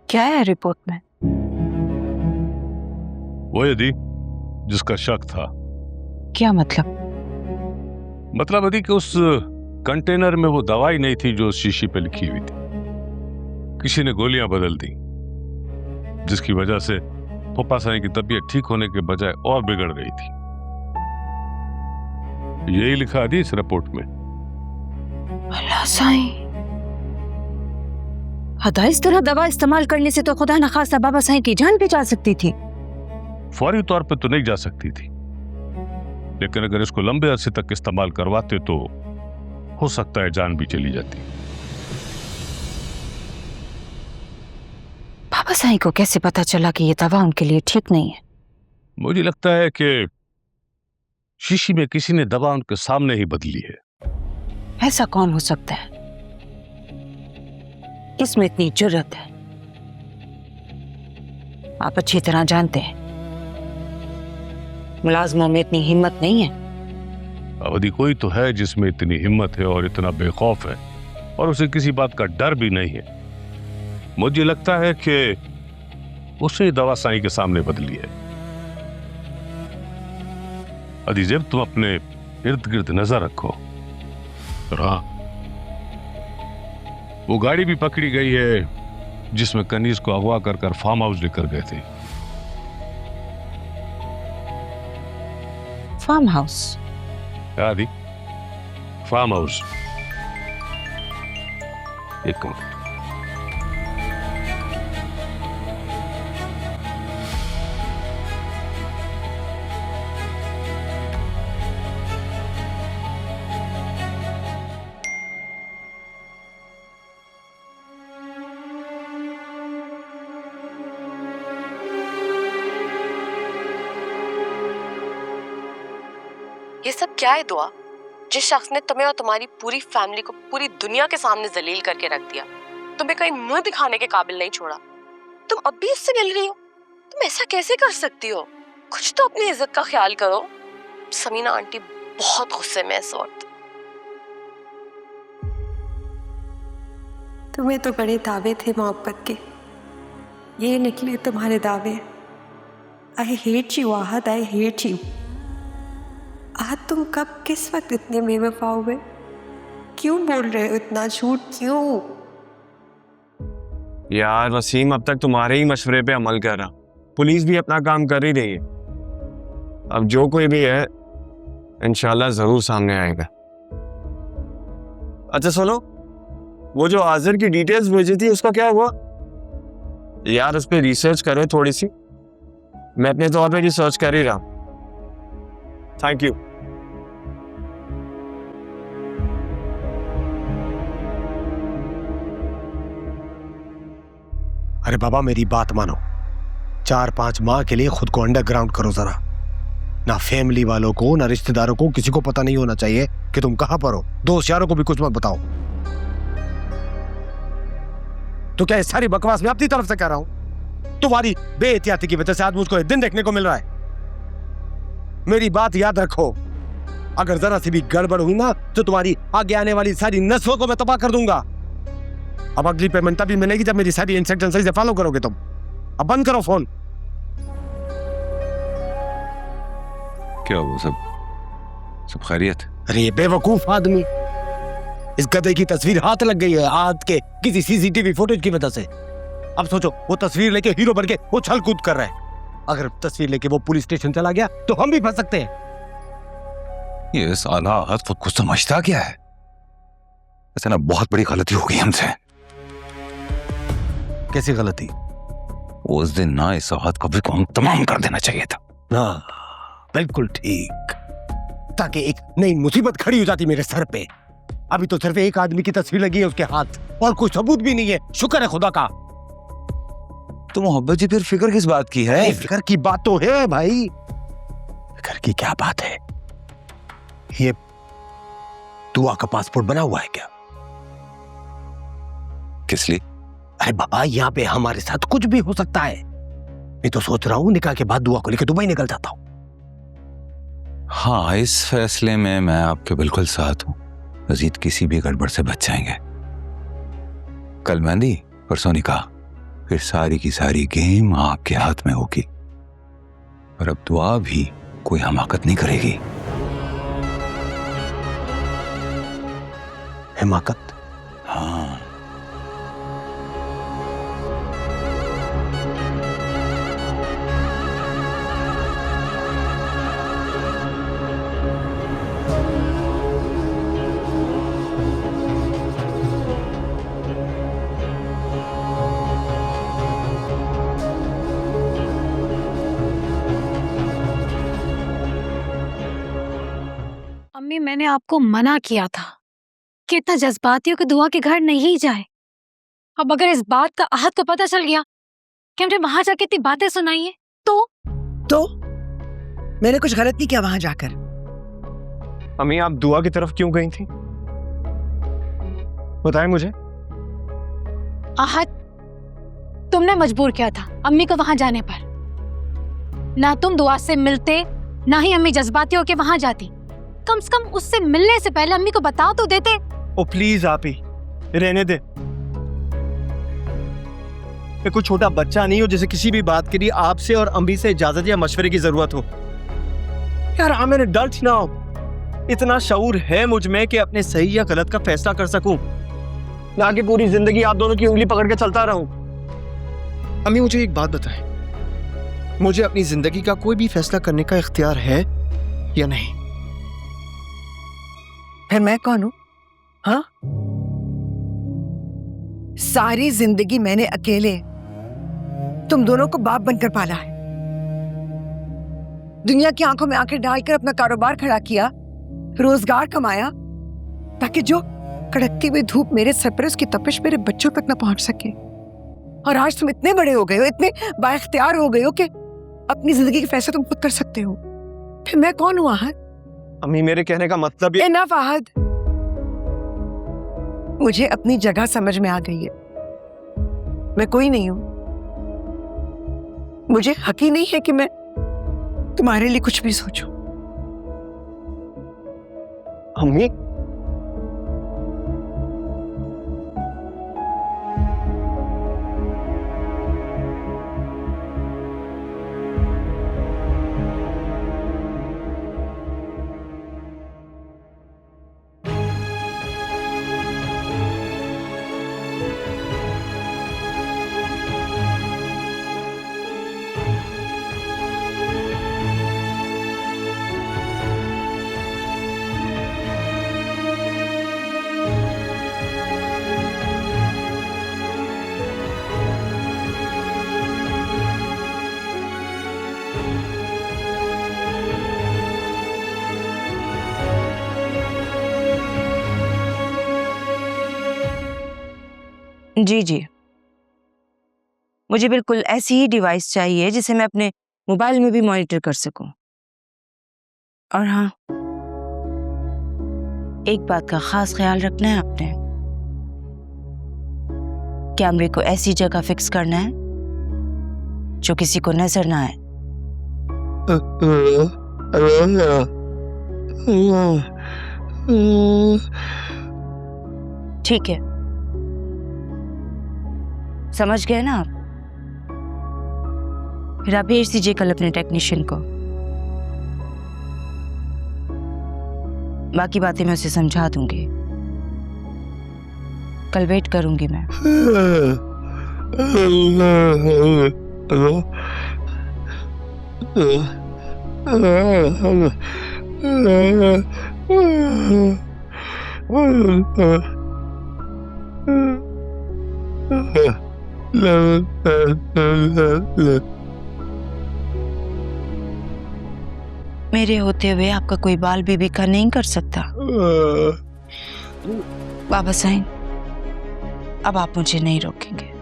क्या है रिपोर्ट में? वो यदि जिसका शक था। क्या मतलब? मतलब यदि कि उस कंटेनर में वो दवाई नहीं थी जो उस शीशी पे लिखी हुई थी। किसी ने गोलियां बदल दी, जिसकी वजह से फूफा साईं की तबीयत ठीक होने के बजाय और बिगड़ गई थी। यही लिखा थी इस रिपोर्ट में। अल्लाह साईं, हदा इस तरह दवा इस्तेमाल करने से तो खुदा न खास्ता बाबा साईं की जान भी जा सकती थी। फौरी तौर पे तो नहीं जा सकती थी, लेकिन अगर इसको लंबे अरसे तक इस्तेमाल करवाते तो हो सकता है जान भी चली जाती। बाबा साईं को कैसे पता चला कि ये दवा उनके लिए ठीक नहीं है? मुझे लगता है कि शीशी में किसी ने दवा उनके सामने ही बदली है। ऐसा कौन हो सकता है? किसमें इतनी जुर्रत है? आप अच्छी तरह जानते हैं मुलाजमों में इतनी हिम्मत नहीं है। अवधि कोई तो है जिसमें इतनी हिम्मत है और इतना बेखौफ है और उसे किसी बात का डर भी नहीं है। मुझे लगता है कि उसने दवा साईं के सामने बदली है। अदीजेब, तुम अपने इर्द गिर्द नजर रखो। हाँ, वो गाड़ी भी पकड़ी गई है जिसमें कनीज को अगवा कर फार्म हाउस लेकर गए थे। Farm house? आदि फार्म हाउस। एक मिनट। ये सब क्या है दुआ? जिस शख्स ने तुम्हें और तुम्हारी पूरी फैमिली को पूरी दुनिया के सामने जलील करके रख दिया, तुम्हें कहीं मुंह दिखाने के काबिल नहीं छोड़ा, तुम अब भी उससे मिल रही हो? तुम ऐसा कैसे कर सकती हो? कुछ तो अपनी इज्जत का ख्याल करो। समीना आंटी बहुत गुस्से में इस वक्त। तुम्हें तो बड़े दावे थे मोहब्बत के, ये निकले तुम्हारे दावे। I hate you Ahad, I hate you. Ahad, तुम कब किस वक्त इतने बेवफा हो गए? क्यों बोल रहे हो इतना झूठ? क्यों? यार वसीम अब तक तुम्हारे ही मशवरे पे अमल कर रहा, पुलिस भी अपना काम कर ही रही है। अब जो कोई भी है इंशाल्लाह जरूर सामने आएगा। अच्छा सुनो, वो जो आजिर की डिटेल्स भेजी थी उसका क्या हुआ? यार उस पर रिसर्च करो थोड़ी सी, मैं अपने तौर पे रिसर्च कर ही रहा। Thank you. अरे बाबा मेरी बात मानो, 4-5 माह के लिए खुद को अंडरग्राउंड करो जरा। ना फैमिली वालों को ना रिश्तेदारों को, किसी को पता नहीं होना चाहिए कि तुम कहां पर हो। दोस्त यारों को भी कुछ मत बताओ। तो क्या इस सारी बकवास मैं अपनी तरफ से कह रहा हूं? तुम्हारी बेएहतियाती की वजह से आज मुझको एक दिन देखने को मिल रहा है। मेरी बात याद रखो, अगर जरा सी भी गड़बड़ हुई ना तो तुम्हारी आगे आने वाली सारी नस्लों को मैं तबाह कर दूंगा। अब अगली पेमेंट तभी मिलेगी जब मेरी सारी इंस्ट्रक्शन सही से फॉलो करोगे तुम। अब बंद करो फोन। क्या वो सब खैरियत? अरे ये बेवकूफ आदमी, इस गधे की तस्वीर हाथ लग गई है आज के किसी सीसीटीवी फुटेज की वजह से। अब सोचो, वो तस्वीर लेके हीरो बन के वो छल कूद कर रहा है। अगर तस्वीर लेके वो पुलिस स्टेशन चला गया तो हम भी फंस सकते हैं। ये साला आहद खुद को समझता क्या है? ऐसे ना बहुत बड़ी गलती हो गई हमसे। कैसी गलती? उस दिन ना इस आहद को भी तमाम कर देना चाहिए था ना। बिल्कुल ठीक, ताकि एक नई मुसीबत खड़ी हो जाती मेरे सर पे। अभी तो सिर्फ एक आदमी की तस्वीर लगी है उसके हाथ, और कोई सबूत भी नहीं है। शुक्र है खुदा का। तो मोहब्बत जी फिर फिक्र किस बात की है? फिक्र की बात तो है भाई। फिक्र की क्या बात है? ये दुआ का पासपोर्ट बना हुआ है क्या? किस लिए? अरे बाबा, यहाँ पे हमारे साथ कुछ भी हो सकता है। मैं तो सोच रहा हूँ निकाह के बाद दुआ को लेकर दुबई निकल जाता हूँ। हाँ, इस फैसले में मैं आपके बिल्कुल साथ हूं। मजीद किसी भी गड़बड़ से बच जाएंगे। कल मेहंदी, परसों निकाह, फिर सारी की सारी गेम आपके हाथ में होगी, और अब दुआ भी कोई हमाकत नहीं करेगी। हिमाकत? हाँ, अम्मी, मैंने आपको मना किया था कि इतना जज्बातियों की दुआ के घर नहीं जाए। अब अगर इस बात का आहत को पता चल गया कि हमने वहां जाके इतनी बातें सुनाई है तो मैंने कुछ गलत नहीं किया वहां जाकर। अम्मी आप दुआ की तरफ क्यों गई थी, बताएं मुझे। आहत, तुमने मजबूर किया था अम्मी को वहां जाने पर। ना तुम दुआ से मिलते, ना ही अम्मी जज्बाती होके वहां जाती। कम से कम उससे मिलने से पहले अम्मी को बता तो देते। ओ प्लीज आप ही रहने दे। मैं कोई छोटा बच्चा नहीं हूं जिसे किसी भी बात के लिए आपसे और अम्मी से इजाजत या मशवरे की जरूरत हो। यार I am an adult now. इतना शऊर है मुझ में कि अपने सही या गलत का फैसला कर सकूं, ना कि पूरी जिंदगी आप दोनों की उंगली पकड़ के चलता रहूं। अम्मी मुझे एक बात बताएं, मुझे अपनी जिंदगी का कोई भी फैसला करने का इख्तियार है या नहीं? फिर मैं कौन हूं? हाँ, सारी जिंदगी मैंने अकेले तुम दोनों को बाप बनकर पाला है। दुनिया की आंखों में आंखें डालकर अपना कारोबार खड़ा किया, रोजगार कमाया, ताकि जो कड़कती हुई धूप मेरे सर पर, उसकी तपिश मेरे बच्चों तक न पहुंच सके। और आज तुम इतने बड़े हो गए हो, इतने बाइख्तियार हो गए हो कि अपनी जिंदगी के फैसले तुम खुद कर सकते हो। फिर मैं कौन हूं आहद? अम्मी मेरे कहने का मतलब ये। इनफ आहद, मुझे अपनी जगह समझ में आ गई है। मैं कोई नहीं हूं। मुझे हक ही नहीं है कि मैं तुम्हारे लिए कुछ भी सोचूं। अम्मी जी जी, मुझे बिल्कुल ऐसी ही डिवाइस चाहिए जिसे मैं अपने मोबाइल में भी मॉनिटर कर सकूं। और हाँ, एक बात का खास ख्याल रखना है आपने, कैमरे को ऐसी जगह फिक्स करना है जो किसी को नजर ना आए। ठीक है, समझ गए ना आप? फिर आप भेज दीजिए कल अपने टेक्नीशियन को। बाकी बातें मैं उसे समझा दूंगी। कल वेट करूंगी मैं। मेरे होते हुए आपका कोई बाल भी बिखा नहीं कर सकता। बाबा साईं, अब आप मुझे नहीं रोकेंगे।